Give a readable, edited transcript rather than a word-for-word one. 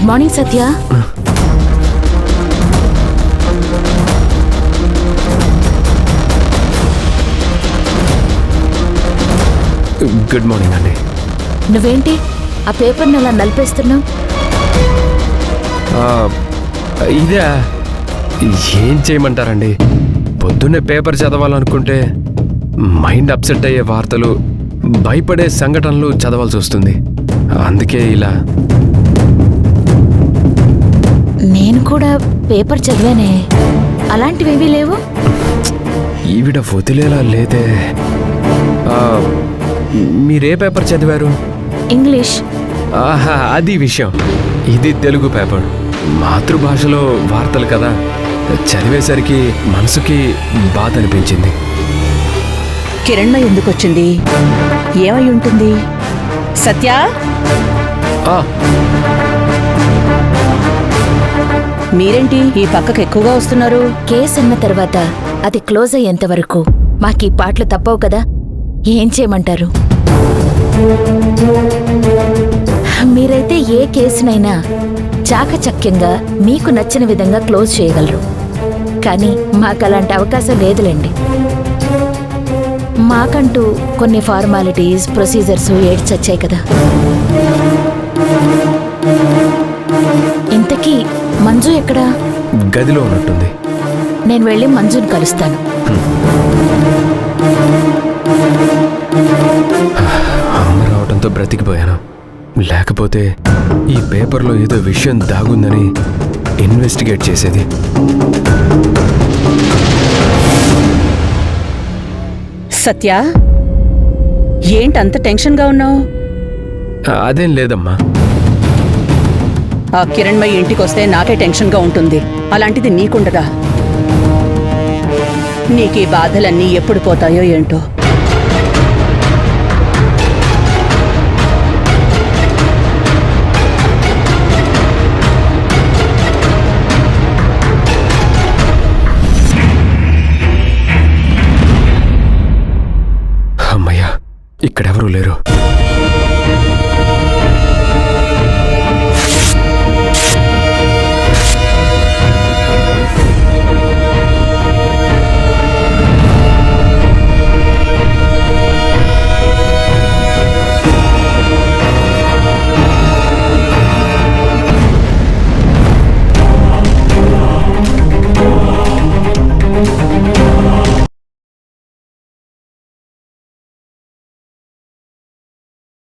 Good morning సత్య. Good morning అండి. నువ్వేంటి ఆ పేపర్ని అలా నలిపేస్తున్నావు? ఇదే ఏం చేయమంటారండి, పొద్దున్నే పేపర్ చదవాలనుకుంటే మైండ్ అప్సెట్ అయ్యే వార్తలు, భయపడే సంఘటనలు చదవాల్సి వస్తుంది. అందుకే ఇలా. నేను కూడా పేపర్ చదివానే, అలాంటివేవీ లేవు. ఈవిడ వదిలేలా లేదే. మీరే పేపర్ చదివారు? ఇంగ్లీష్. ఆహా, అది విషయం. ఇది తెలుగు పేపర్, మాతృభాషలో వార్తలు కదా. చదివేసరికి మనసుకి బాధ అనిపించింది. కిరణ్మయి ఎందుకు వచ్చింది? ఏమై ఉంటుంది? సత్య, మీరేంటి ఈ పక్కకు ఎక్కువగా వస్తున్నారు? కేసు అన్న తర్వాత అది క్లోజ్ అయ్యేంత వరకు మాకీ పాటలు తప్పవు కదా. ఏం చేయమంటారు? మీరైతే ఏ కేసునైనా చాకచక్యంగా మీకు నచ్చిన విధంగా క్లోజ్ చేయగలరు. కానీ మాకు అలాంటి అవకాశం లేదులేండి. మాకంటూ కొన్ని ఫార్మాలిటీస్, ప్రొసీజర్స్ ఏడ్చొచ్చాయి కదా. ఇంతకీ మంజు ఎక్కడా? గదిలో ఉన్నట్టుంది. నేను వెళ్ళి మంజుని కలుస్తాను. అమ్మ రావడంతో బ్రతికిపోయాను. లేకపోతే ఈ పేపర్లో ఏదో విషయం దాగుందని ఇన్వెస్టిగేట్ చేసేది. సత్య, ఏంటంత టెన్షన్గా ఉన్నావు? అదేం లేదమ్మా. ఆ కిరణ్మయి ఇంటికొస్తే నాకే టెన్షన్గా ఉంటుంది, అలాంటిది నీకుండదా? నీకీ బాధలన్నీ ఎప్పుడు పోతాయో ఏంటో. అమ్మయ్యా, ఇక్కడెవరూ లేరు.